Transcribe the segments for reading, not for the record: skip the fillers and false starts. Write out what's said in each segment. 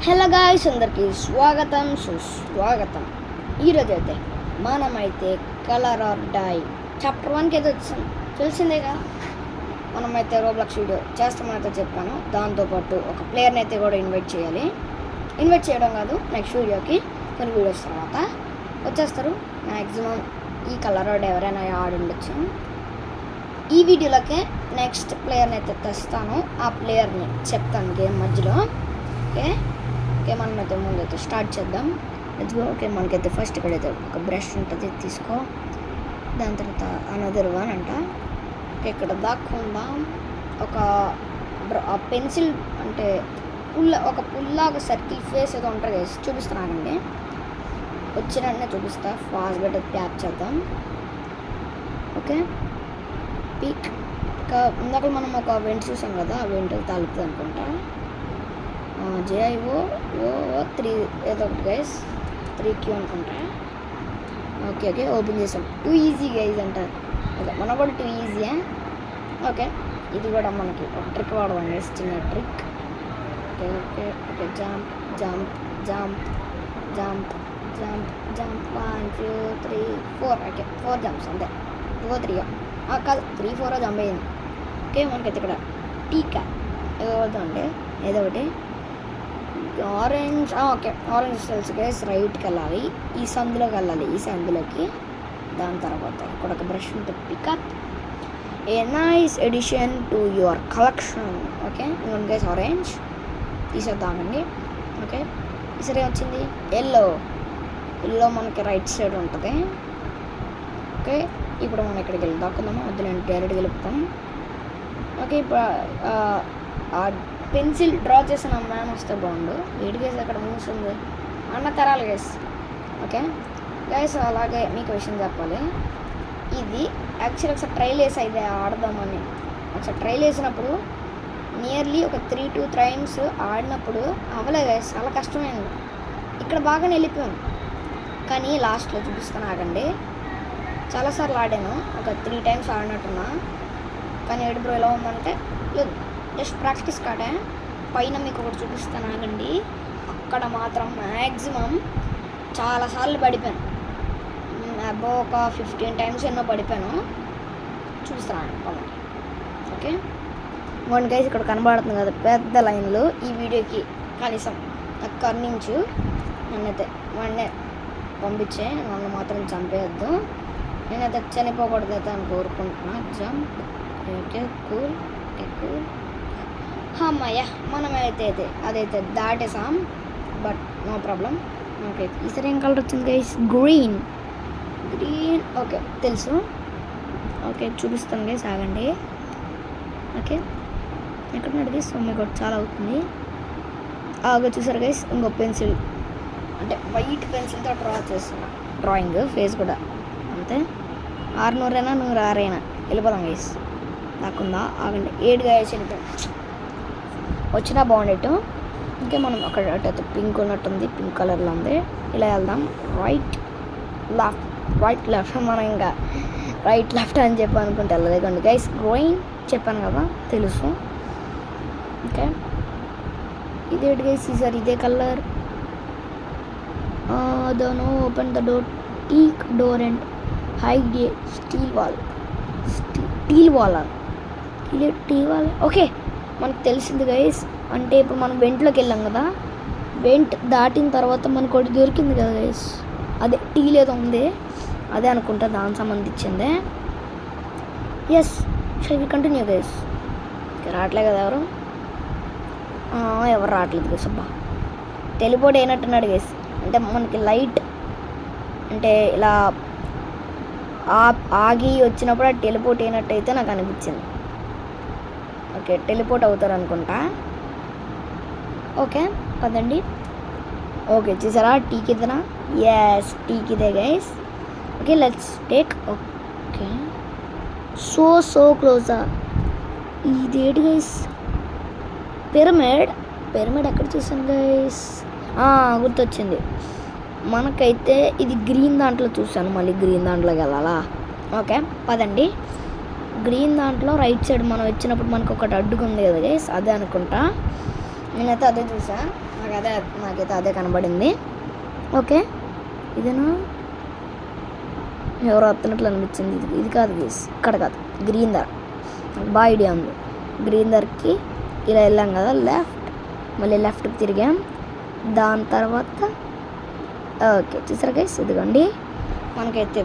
Hello guys, అందరికీ స్వాగతం సుస్వాగతం. ఈరోజు అయితే మనమైతే కలర్ ఆర్ డై చాప్టర్ 1కి అయితే వచ్చాం. తెలిసిందేగా, మనమైతే రోబ్లాక్స్ వీడియో చేస్తామని చెప్పాను. దాంతోపాటు ఒక ప్లేయర్ని అయితే కూడా ఇన్వైట్ చేయడం కాదు, నెక్స్ట్ వీడియోకి కొన్ని వీడియోస్ తర్వాత వచ్చేస్తారు. మ్యాక్సిమం ఈ కలర్ ఆర్ డై ఎవరైనా ఆడి ఉండొచ్చు. ఈ వీడియోలోకే నెక్స్ట్ ప్లేయర్ని అయితే తెస్తాను, ఆ ప్లేయర్ని చెప్తాను గేమ్ మధ్యలో. ఓకే మనమైతే ముందైతే స్టార్ట్ చేద్దాం. ఓకే, మనకైతే ఫస్ట్ ఇక్కడైతే ఒక బ్రష్ ఉంటుంది, తీసుకో. దాని తర్వాత అనదర్ వన్ అంట. ఇక్కడ దాక్కుందాం. ఒక పెన్సిల్ అంటే ఒక పుల్లాగా సర్కిల్ ఫేస్ ఏదో ఉంటుంది కదా, చూపిస్తున్నానండి. వచ్చినట్టే చూపిస్తా. ఫాస్ట్గా ట్యాప్ చేద్దాం. Okay, peak. ఇంకా ఇందాక మనం ఒక వెంట్ చూసాం కదా, ఆ వెంట్ తాలుతుంది అనుకుంటా. JIO 3 ఏదో ఒకటి గైస్, 3Q అనుకుంటా. ఓకే ఓపెన్ చేసాం. టూ ఈజీ గైజ్ అంటారు. ఓకే, మనకు కూడా టూ ఈజీయే. ఓకే, ఇది కూడా మనకి ఒక ట్రిక్ వాడదాం గైస్, చిన్న trick. Okay jump jump jump jump jump jump 1 2 3 4. Okay, 4 jumps అంతే. 2 3 కాదు, 3 4 జంప్ అయ్యింది. ఓకే, మనకైతే ఇక్కడ టీకా ఏదో ఒకటి ఆరెంజ్. ఓకే, ఆరెంజ్ తెలుసు గైస్. రైట్కి వెళ్ళాలి, ఈ సందులోకి వెళ్ళాలి, ఈ సందులోకి. దాని తర్వాత ఇక్కడ ఒక బ్రష్ ఉంటుంది, pick up a nice edition to your collection. Okay guys, orange తీసేద్దామండి. ఓకే, ఈసారి వచ్చింది ఎల్లో మనకి రైట్ సైడ్ ఉంటుంది. ఓకే, ఇప్పుడు మనం ఇక్కడికి వెళ్ళి దాక్కుందామా, వద్దులేండి డైరెక్ట్గా వెళ్ళిపోతాం. ఓకే, ఇప్పుడు పెన్సిల్ డ్రా చేసిన మ్యాన్ వస్తే బాగుండు. ఏడు గైస్ అక్కడ మూసింది అన్న తరాలు గైస్. ఓకే గైస్, అలాగే మీకు విషయం చెప్పాలి. ఇది యాక్చువల్లీ ఒకసారి ట్రైల్ వేసి అయితే ఆడదామని ఒకసారి ట్రైల్ వేసినప్పుడు నియర్లీ ఒక 3-2 టైమ్స్ ఆడినప్పుడు అవ్వలే గైస్, చాలా కష్టమైంది. ఇక్కడ బాగానే వెళ్ళిపోయాను, కానీ లాస్ట్లో చూపిస్తాను ఆగండి. చాలాసార్లు ఆడాను, ఒక 3 టైమ్స్ ఆడినట్టున్నా. కానీ ఏడు బ్రో ఎలా ఉందంటే, లేదు జస్ట్ ప్రాక్టీస్ కాడే. పైన మీకు ఒకటి చూపిస్తాను ఆగండి. అక్కడ మాత్రం మ్యాక్సిమం చాలాసార్లు పడిపోయాను. అబ్బో ఒక 15 టైమ్స్ ఎన్నో పడిపోయాను. చూపిస్తాను కామెంట్. ఓకే, వన్ గైస్ ఇక్కడ కనబడుతుంది కదా పెద్ద లైన్లు. ఈ వీడియోకి కనీసం అక్కడి నుంచి నన్నైతే వాడినే పంపించే, నన్ను మాత్రం చంపేయద్దు. నేనైతే చనిపోకూడదు అయితే అని కోరుకుంటున్నా. జంప్. Okay cool. అమ్మయ్య, మనమైతే అదైతే దాటేసాం, బట్ నో ప్రాబ్లం. ఓకే, ఈసారి ఏం కలర్ వచ్చింది గైస్? గ్రీన్. ఓకే తెలుసు. ఓకే చూపిస్తాను గైస్ ఆగండి. ఓకే, ఎక్కడ నడిగి సొమ్మె కూడా చాలా అవుతుంది. చూసారు గైస్, ఇంకో పెన్సిల్ అంటే వైట్ పెన్సిల్తో డ్రా చేస్తున్నా. డ్రాయింగ్ ఫేస్ కూడా అంతే. 600 106 వెళ్ళిపోదాం గైస్. నాకుందా ఆగండి. 7 గైస్ వెళ్ళిపోయాం. వచ్చినా బాగుండేట్టు. ఇంకే మనం అక్కడ అటు పింక్ ఉన్నట్టుంది, పింక్ కలర్లో ఉంది. ఇలా వెళ్దాం. రైట్ లెఫ్ట్ మనం ఇంకా రైట్ లెఫ్ట్ అని చెప్పి అనుకుంటే వెళ్ళలేకండి గైస్. గ్రోయింగ్ చెప్పాను కదా, తెలుసు. ఓకే, ఇదేంటి గైస్ ఈసారి ఇదే కలర్. దోనో open the door, teak door and hide a steel wall. Okay, మనకు తెలిసింది గైస్. అంటే ఇప్పుడు మనం వెంట్లోకి వెళ్ళాం కదా, వెంట్ దాటిన తర్వాత మనకు ఒకటి దొరికింది కదా గైస్, అదే టీల్ ఏదో ఉంది, అదే అనుకుంటా దానికి సంబంధించిందే. Yes, shall we continue guys. రావట్లే కదా ఎవరు రావట్లేదు గైస్. అబ్బా, టెలిపోర్ట్ అయినట్టున్నాడు గైస్. అంటే మనకి లైట్ అంటే ఇలా ఆగి వచ్చినప్పుడు ఆ టెలిపోర్ట్ అయినట్టు అయితే నాకు అనిపించింది. ఓకే, టెలిపోర్ట్ అవుతారు అనుకుంటా. ఓకే పదండి. ఓకే చూసారా, టీకి ఇదేనా? ఎస్, టీకి ఇదే guys. Okay let's take. Okay, so క్లోజా. ఇదేంటి గైస్? పిరమిడ్ ఎక్కడ చూసాను గైస్? గుర్తొచ్చింది. మనకైతే ఇది గ్రీన్ దాంట్లో చూసాను, మళ్ళీ గ్రీన్ దాంట్లోకి వెళ్ళాలా? ఓకే పదండి. గ్రీన్ దాంట్లో రైట్ సైడ్ మనం వచ్చినప్పుడు మనకు ఒకటి అడ్డుగా ఉంది కదా గైస్, అదే అనుకుంటా. నేనైతే అదే చూసా. నాకైతే అదే కనబడింది. ఓకే, ఇదేనా ఎవరో వస్తున్నట్లు అనిపించింది. ఇది కాదు గేస్, ఇక్కడ కాదు, గ్రీన్ దార్. నాకు బాగా ఐడియా ఉంది. గ్రీన్ దార్కి ఇలా వెళ్ళాం కదా, లెఫ్ట్, మళ్ళీ లెఫ్ట్కి తిరిగాం. దాని తర్వాత ఓకే చూసారా గైస్, ఇదిగోండి మనకైతే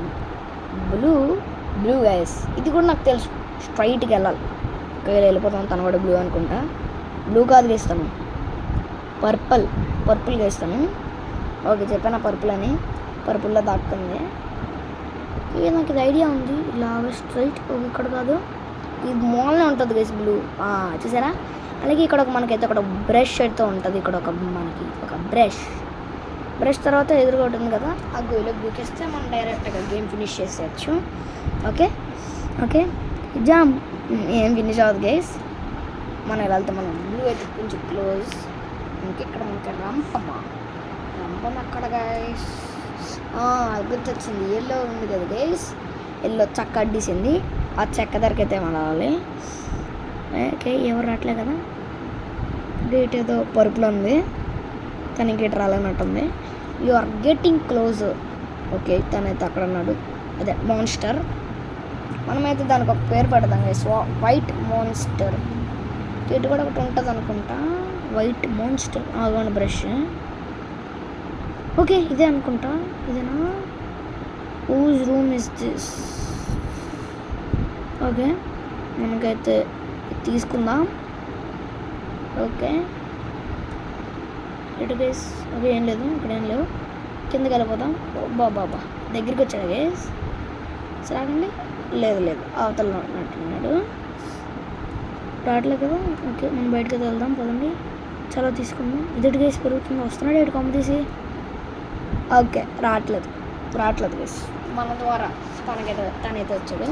బ్లూ గైస్. ఇది కూడా నాకు తెలుసు, స్ట్రైట్కి వెళ్ళాలి. ఒకవేళ వెళ్ళిపోతాను, తను కూడా బ్లూ అనుకుంటా. బ్లూ కాదు గేస్తాను, పర్పుల్ గేస్తాను. ఓకే చెప్పాను పర్పుల్ అని, పర్పుల్లో దాక్కుంది. ఇక నాకు ఇది ఐడియా ఉంది, ఇలా స్ట్రైట్. ఇక్కడ కాదు, ఇది మాల్నే ఉంటుంది గైస్ బ్లూ. చూసారా? అలాగే ఇక్కడ మనకైతే ఒక బ్రష్ అయితే ఉంటుంది. ఇక్కడ మనకి ఒక బ్రష్ తర్వాత ఎదురుగా ఉంటుంది కదా, ఆ గోయిలో దూకేస్తే మనం డైరెక్ట్గా గేమ్ ఫినిష్ చేసేయచ్చు. ఓకే జామ్ ఏం ఫినిష్ అవ్వదు గైస్. మనం ఇలా వెళ్తాం. మనం బ్లూ అయితే కొంచెం క్లోజ్. ఇక్కడ మనకి రంపం అక్కడ గైస్. గుర్తొచ్చింది, ఎల్లో ఉంది కదా గైస్, ఎల్లో చెక్క అడ్డీసింది. ఆ చెక్క దగ్గరికి అయితే మనం రావాలి. ఓకే ఎవరు రావట్లే కదా, గేట్ ఏదో పరుపులో ఉంది, తనకి గేట్ రాలేనట్టుంది. You are getting close. Okay తనైతే అక్కడ ఉన్నాడు, అదే మాన్స్టర్. మనమైతే దానికి ఒక పేరు పెడదాం గైస్, వైట్ మాన్స్టర్. గేట్ కూడా ఒకటి ఉంటుంది అనుకుంటా, వైట్ మాన్స్టర్. ఆగోండి బ్రష్. ఓకే ఇదే అనుకుంటా, ఇదేనా? Whose room is this? Okay మనకైతే తీసుకుందాం. ఓకే ఎటు గైస్? ఓకే ఏం లేదు, ఇక్కడ ఏం లేవు. కిందకి వెళ్ళిపోతాం. బాబా దగ్గరికి వచ్చాడు గైస్. సాగండి. లేదు అవతల ఉన్నట్టున్నాడు, రావట్లేదు కదా. ఓకే మనం బయటకు వెళ్దాం పదండి. చాలా తీసుకుందాం. ఇదటి గైస్ పెరుగుతుంది, వస్తున్నాడు ఇటు కొమ్మ తీసి. ఓకే రావట్లేదు గైస్. మన ద్వారా తనైతే వచ్చాడు.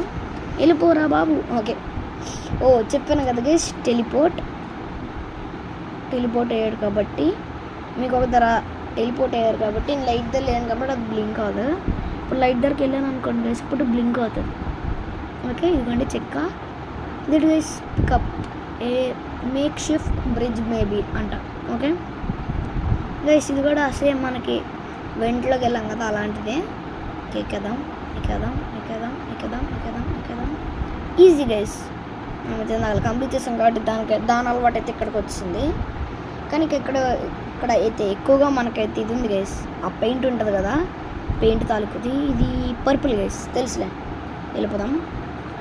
వెళ్ళిపోరా బాబు. ఓకే చెప్పాను కదా గైస్, టెలిపోర్ట్ అయ్యాడు కాబట్టి మీకు ఒక ధర టెలిపోర్ట్ అయ్యారు కాబట్టి నేను లైట్ దగ్గర లేను కాబట్టి అది బ్లింక్ అవుతుంది. ఇప్పుడు లైట్ దగ్గరికి వెళ్ళాను అనుకోండి గైస్, ఇప్పుడు బ్లింక్ అవుతుంది. ఓకే ఇదిగోండి చెక్క. ఇది guys pick up a makeshift bridge maybe అంట. ఓకే గైస్ ఇది కూడా సేమ్ మనకి వెంట్లోకి వెళ్ళాం కదా అలాంటిదే. ఎక్కేద్దాం. Easy guys. మేము నాకు కంప్లీట్ చేసాం కాబట్టి దాని అలవాటు అయితే ఇక్కడికి వచ్చింది. కానీ ఇక్కడ అయితే ఎక్కువగా మనకైతే ఇది ఉంది గైస్, ఆ పెయింట్ ఉంటుంది కదా, పెయింట్ తాలూకుది. ఇది పర్పుల్ గైస్, తెలుసులే. వెళ్ళిపోదాం.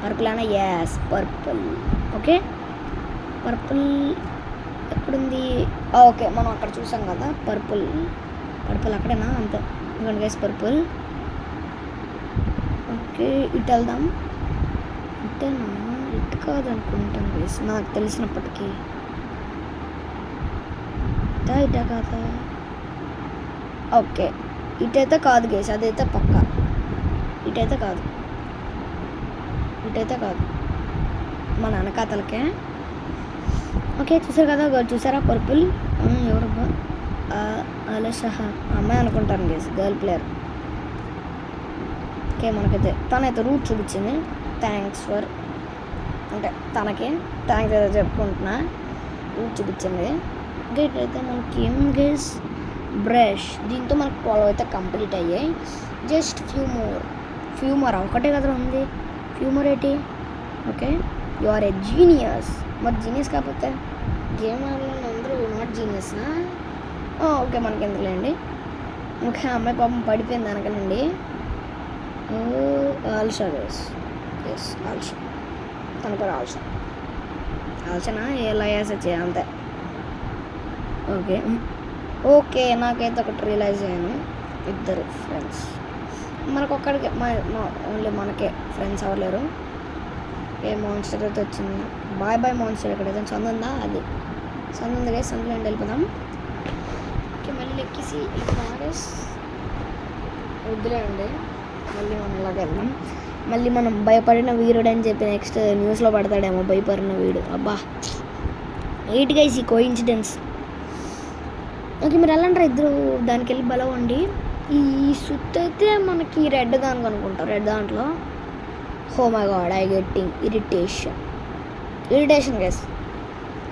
పర్పుల్ అనే పర్పుల్. ఓకే పర్పుల్ ఎక్కడుంది? ఓకే మనం అక్కడ చూసాం కదా పర్పుల్ అక్కడేనా? అంతే ఇంకోటి గైస్ పర్పుల్. ఓకే ఇటు వెళ్దాం. అంతేనా? ఇటు కాదనుకుంటాను గైస్ నాకు తెలిసినప్పటికీ. ఇటా కాదా? ఓకే ఇటైతే కాదు గైస్, అదైతే పక్క. ఇటైతే కాదు మన వెనకాతలకే. ఓకే చూసారు కదా, చూసారా పర్పుల్? ఎవరబ్బా? అలషహా అమ్మాయి అనుకుంటాను గైస్, గర్ల్ ప్లేయర్. ఓకే మనకైతే తనైతే రూట్ చూపించింది. థ్యాంక్స్ ఫర్ అంటే తనకి థ్యాంక్స్ ఏదో చెప్పుకుంటున్నా, రూట్ చూపించింది. గైట్ అయితే మనకి ఏం గైస్ బ్రష్. దీంతో మనకు 12 అయితే కంప్లీట్ అయ్యాయి. జస్ట్ ఫ్యూ మోర్ ఒకటే కదా ఉంది. ఫ్యూ మోర్ ఏంటి? Okay you are a genius. మరి జీనియస్ కాకపోతే గేమ్ అందరూ నాట్ జీనియస్నా? ఓకే మనకి ఎందుకులేండి. ఓకే అమ్మాయి పాపం పడిపోయింది అనకనండి. ఆల్షా గైస్, ఎస్ ఆల్షా. తన పేరు ఆల్షనా ఎలా వేసొచ్చే అంతే. ఓకే నాకైతే ఒకటి రియలైజ్ అయ్యాను, ఇద్దరు ఫ్రెండ్స్ మనకొక్కడికి ఓన్లీ మనకే ఫ్రెండ్స్ అవ్వలేరు. ఏ మాన్స్టర్ అయితే వచ్చింది. Boy monster. ఇక్కడ ఏదైనా సందు ఉందా? అది సందు ఉంది గైస్, సందులో వెళ్ళిపోదాం. ఓకే మళ్ళీ ఎక్కిసి వెళ్ళిపోదాం గైస్. వద్దులే అండి, మళ్ళీ మనం ఇలాగ వెళ్దాం. మళ్ళీ మనం భయపడిన వీరుడు అని చెప్పి నెక్స్ట్ న్యూస్లో పడతాడేమో, భయపడిన వీడు. అబ్బా ఎయిట్ గైస్ ఈ కోఇన్సిడెన్స్. ఓకే మీరు వెళ్ళండి ఇద్దరు దానికి వెళ్ళి బలవండి. ఈ సుత్తు అయితే మనకి రెడ్ దానికి అనుకుంటా, రెడ్ దాంట్లో. Oh my God I getting irritation guys.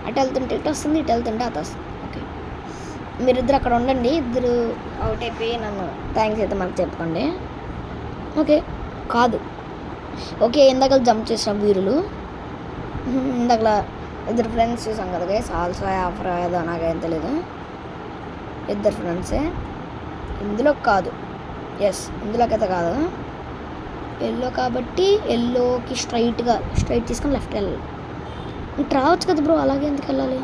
అటు వెళ్తుంటే ఇటు వస్తుంది, ఇటు వెళ్తుంటే అటు వస్తుంది. ఓకే మీరిద్దరు అక్కడ ఉండండి, ఇద్దరు అవుట్ అయిపోయి నన్ను థ్యాంక్స్ అయితే మనకు చెప్పుకోండి. ఓకే కాదు, ఓకే ఇందాక జంప్ చేసిన వీరులు, ఇందాక ఇద్దరు ఫ్రెండ్స్ చూసాం కదా గైస్, ఆల్సో ఆఫర్ ఏదో నాకేం తెలీదు, ఇద్దరు ఫ్రెండ్సే. ఇందులో కాదు, ఎస్ ఇందులోకి అయితే కాదు, ఎల్లో కాబట్టి ఎల్లోకి స్ట్రైట్ తీసుకొని లెఫ్ట్ వెళ్ళాలి. ఇటు రావచ్చు కదా బ్రో, అలాగే ఎందుకు వెళ్ళాలి?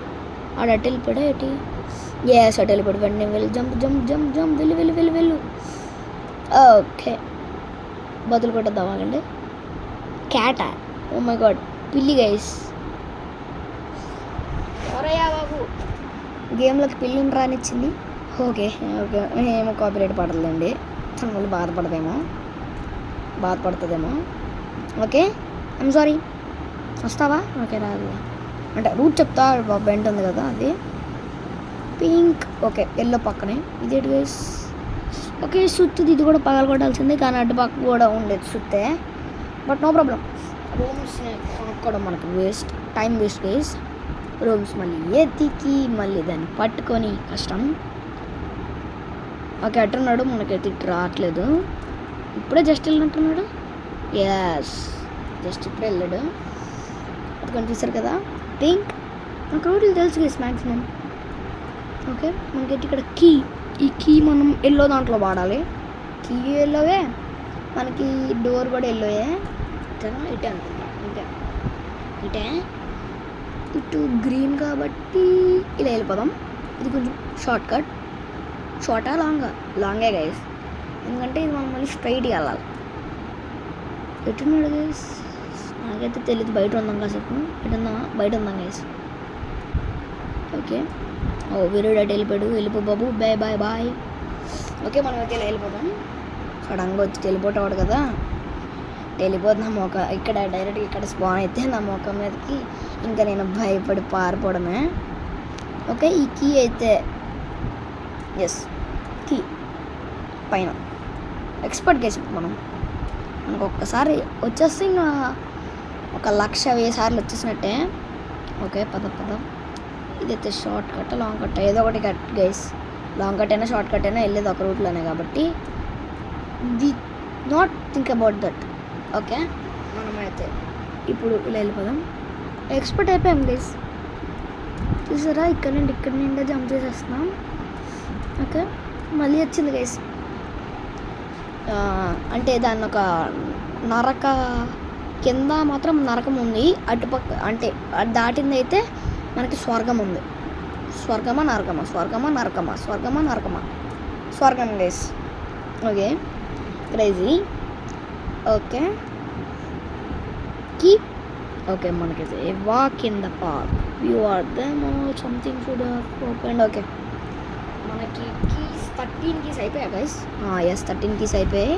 ఆడ అటు వెళ్ళిపోయాడా ఏంటి? ఎస్ అటు వెళ్ళిపోయాడు, వెంటనే వెళ్ళి జంప్ వెళ్ళు. ఓకే బదులు కొట్టేద్దాం, ఆగండి. క్యాటా, ఓ మై గాడ్, పిల్లి గైస్. ఎవరయ్యా బాబు గేమ్లోకి పిల్లిని రానిచ్చింది? ఓకే ఏమో కాపీరైట్ పడలేండి, మళ్ళీ బాధపడుతుందేమో. ఓకే ఐమ్ సారీ, వస్తావా? ఓకే రాదు, అంటే రూట్ చెప్తా, బెంట్ ఉంది కదా అది పింక్. ఓకే ఎల్లో పక్కనే ఇదేంటి గైస్? ఓకే సుత్తుది, ఇది కూడా పగలగొట్టాల్సిందే, కానీ అటు పక్క కూడా ఉండేది సుత్తే, బట్ నో ప్రాబ్లం. రూమ్స్ని కొనుక్కోవడం మనకు టైం వేస్ట్ గైస్. రూమ్స్ మళ్ళీ ఎత్తికి మళ్ళీ దాన్ని పట్టుకొని కష్టం. ఓకే అట్టున్నాడు, మనకైతే ఇటు రావట్లేదు, ఇప్పుడే జస్ట్ వెళ్ళినట్టున్నాడు. ఎస్ జస్ట్ ఇప్పుడే వెళ్ళాడు, అది కనిపిస్తారు కదా పింక్. నాకు రూట్లు తెలుసు గైస్ మ్యాక్సిమం. ఓకే మనకైతే ఇక్కడ ఈ కీ మనం ఎల్లో దాంట్లో వాడాలి. కీ ఎల్లోవే, మనకి డోర్ కూడా ఎల్లోయే. ఇటే అనుకుంటా, ఇటే ఇటు గ్రీన్ కాబట్టి ఇలా వెళ్ళిపోదాం. ఇది కొంచెం షార్టా లాంగే గైస్, ఎందుకంటే ఇది మనం మళ్ళీ స్ట్రైట్గా వెళ్ళాలి. ఎట్టున్నాడు గైస్ నాకైతే తెలియదు, బయట ఉందాం కాసేపు, బయట ఉందాం గైస్. ఓకే వీరుడు అటు వెళ్ళిపో బాబు, బాయ్. ఓకే మనం అయితే ఇలా వెళ్ళిపోతాం, సడన్గా వచ్చి వెళ్ళిపోతాడు కదా, వెళ్ళిపోతుంది నా మొక్క ఇక్కడ డైరెక్ట్గా ఇక్కడ స్పాన్ అయితే నా మొక్క మీదకి ఇంకా నేను భయపడి పారిపోవడమే. ఓకే ఈ కీ అయితే ఎస్ కీ పైన ఎక్స్పర్ట్ కేసు మనకు ఒక్కసారి వచ్చేస్తే ఇంకా 1,00,000 సార్లు వచ్చేసినట్టే. ఓకే పద ఇదైతే షార్ట్ కట్ లాంగ్ కట్ ఏదో ఒకటి కట్ గైస్, లాంగ్ కట్ అయినా షార్ట్ కట్ అయినా వెళ్ళేది ఒక రూట్లోనే కాబట్టి the not think about that. Okay మనమైతే ఇప్పుడు ఇలా వెళ్ళిపోదాం, ఎక్స్పర్ట్ అయిపోయాం గైస్. చూసారా ఇక్కడ నుండి జంప్ చేసేస్తున్నాం. ఓకే మళ్ళీ వచ్చింది గైస్, అంటే దాన్ని ఒక నరక కింద మాత్రం నరకం ఉంది, అటుపక్క అంటే అది దాటింది అయితే మనకి స్వర్గం ఉంది. స్వర్గమా నరకమా స్వర్గం guys. Okay crazy. Okay key okay మనకైతే walk in the park, you are them something should open. Okay మనకి కీస్ 13 కీస్ అయిపోయాయి గైస్. ఎస్ 13 కీస్ అయిపోయాయి.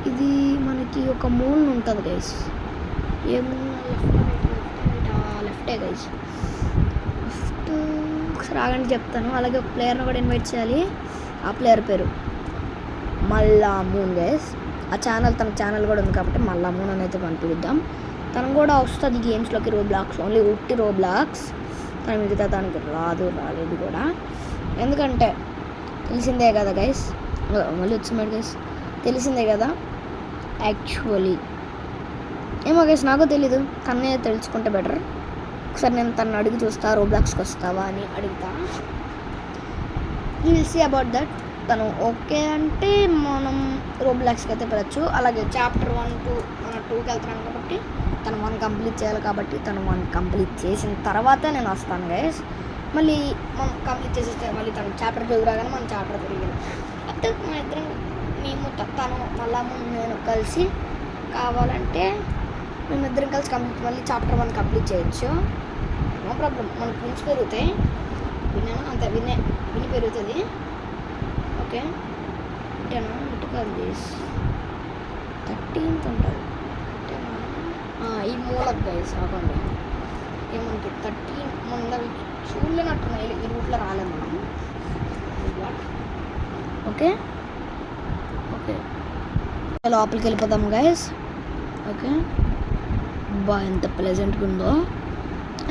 ఇది మనకి ఒక మూల ఉంటుంది గైస్, ఏ మూల? లెఫ్టే గైస్, లెఫ్ట్. ఒకసారి ఆగండి చెప్తాను. అలాగే ఒక ప్లేయర్ని కూడా ఇన్వైట్ చేయాలి, ఆ ప్లేయర్ పేరు మల్లా మూన్ గైస్. ఆ తన ఛానల్ కూడా ఉంది కాబట్టి మల్లా మూన్ అని అయితే పంపిద్దాం. తను కూడా వస్తుంది గేమ్స్లోకి, రోబ్లాక్స్ ఓన్లీ ఉట్టి రోబ్లాక్స్, తను మిగతా దానికి రాలేదు కూడా, ఎందుకంటే తెలిసిందే కదా గైస్. మళ్ళీ వచ్చినాడు గైస్, తెలిసిందే కదా. యాక్చువల్లీ ఏమో గైస్ నాకు తెలీదు, తన్నే తెలుసుకుంటే బెటర్. ఒకసారి నేను తను అడిగి చూస్తా, రోబ్లాక్స్కి వస్తావా అని అడుగుతా. Will see about that. తను ఓకే అంటే మనం రోబ్లాక్స్కి అయితే వెళ్ళచ్చు. అలాగే చాప్టర్ 1 2 మనం 2కి వెళ్తున్నాం కాబట్టి తను 1 కంప్లీట్ చేయాలి, కాబట్టి తను 1 కంప్లీట్ చేసిన తర్వాత నేను వస్తాను గైస్. మళ్ళీ మనం కంప్లీట్ చేసేస్తే మళ్ళీ తను చాప్టర్ 2 రాగానే మనం చాప్టర్ 3 అప్పుడు మన ఇద్దరం తను మళ్ళా నేను కలిసి కావాలంటే మేమిద్దరం కలిసి కంప్లీట్ మళ్ళీ చాప్టర్ 1 కంప్లీట్ చేయొచ్చు, నో ప్రాబ్లం. మనకు విన్స్ పెరుగుతాయి, అంతే విని పెరుగుతుంది. ఓకే ఇటేనా? ఇటు కాదు గైస్, 13th ఉంటుంది ఇటేనా? ఈ మూలకు గైస్ ఆగండి, ఏమంటే 13 మన చూడలేనట్టున్నాయి, ఈ రూట్లో రాలేదు మనం. ఓకే లోపలికి వెళ్ళిపోదాం గైస్. ఓకే ఎంత ప్లెజెంట్గా ఉందో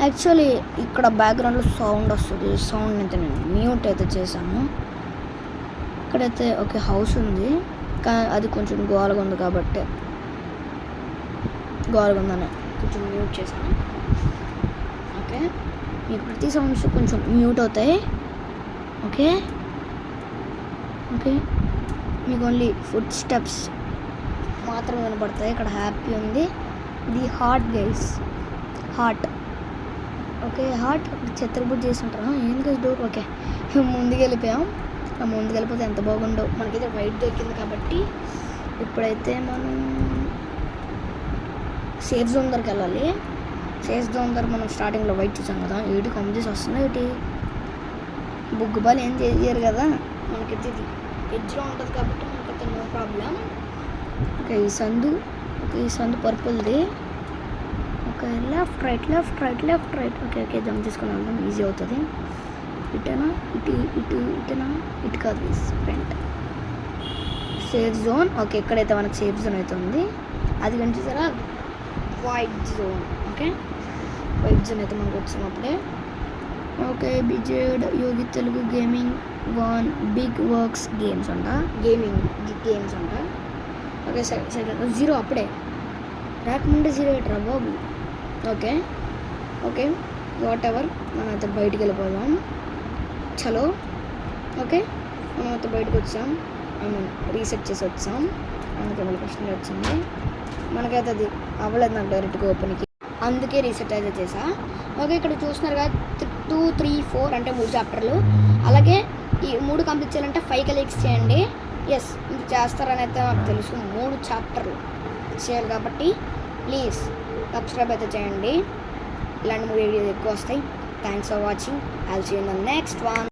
యాక్చువల్లీ ఇక్కడ బ్యాక్గ్రౌండ్లో సౌండ్ వస్తుంది. సౌండ్ అయితే నేను మ్యూట్ అయితే చేశాను. ఇక్కడైతే ఒక హౌస్ ఉంది, కానీ అది కొంచెం గోలగా ఉంది కాబట్టి గోలగా ఉందని కొంచెం మ్యూట్ చేశాను. ఓకే, మీకు ప్రతి సౌండ్స్ కొంచెం మ్యూట్ అవుతాయి. ఓకే ఓకే, మీకు ఓన్లీ ఫుడ్ స్టెప్స్ మాత్రం వినపడతాయి. ఇక్కడ హ్యాపీ ఉంది. The heart guys, heart. Okay, heart చిత్రబుద్ధి చేసి ఉంటారు. ఏం గైస్ డోర్. ఓకే, ముందుకు వెళ్ళిపోయాం. ముందుకు వెళ్ళిపోతే ఎంత బాగుండో. మనకైతే వైట్ దొరికింది కాబట్టి ఇప్పుడైతే మనం సేఫ్ జోన్ దగ్గరికి వెళ్ళాలి. సేఫ్ జోన్ దగ్గర మనం స్టార్టింగ్లో వైట్ చూసాం కదా, ఏటి కంప్లీట్ వస్తుంది. ఏటి బుగ్గుబాలు ఏం చేయరు కదా, మనకైతే ఇది ఎడ్జ్లో ఉంటుంది కాబట్టి మనకైతే నో ప్రాబ్లం. ఓకే, ఈ సందు పర్పుల్ది. Okay, left right left right left right. Okay okay, jump తీసుకుని వెళ్దాం, ఈజీ అవుతుంది. ఇటేనా ఇటేనా ఇటు కాదు, ఫ్రంట్ సేఫ్ జోన్. ఓకే, ఎక్కడైతే మనకు సేఫ్ జోన్ అయితే ఉంది అది కనిపిస్తారా, white zone. Okay, white zone అయితే మనకు వచ్చినప్పుడే. Okay, BZ Yogi Telugu gaming 1 big works games అంట, గేమింగ్ గేమ్స్ అంట. ఓకే, సెకండ్ 0 అప్పుడే రాకముందే 0 ఎట్రా బాబు. ఓకే ఓకే, వాట్ ఎవర్, మనం అయితే బయటికి వెళ్ళిపోదాం. చలో. ఓకే, మనం అయితే బయటకు వచ్చాం, రీసెట్ చేసి వచ్చాం. అందుకే మళ్ళీ క్వశ్చన్ వచ్చింది. మనకైతే అది అవ్వలేదు నాకు డైరెక్ట్గా ఓపెన్కి, అందుకే రీసెట్ అయితే చేసా. ఓకే, ఇక్కడ చూస్తున్నారు కదా 2, 3, 4 అంటే 3 చాప్టర్లు. అలాగే ఈ 3 కంప్లీట్ చేయాలంటే 5 క్లిక్స్ చేయండి. ఎస్, మీరు చేస్తారని అయితే నాకు తెలుసు. 3 చాప్టర్లు చేయాలి కాబట్టి ప్లీజ్ సబ్స్క్రైబ్ అయితే చేయండి. ఇలాంటి 3 వీడియోస్ ఎక్కువ వస్తాయి. Thanks for watching. I'll see you in the next one.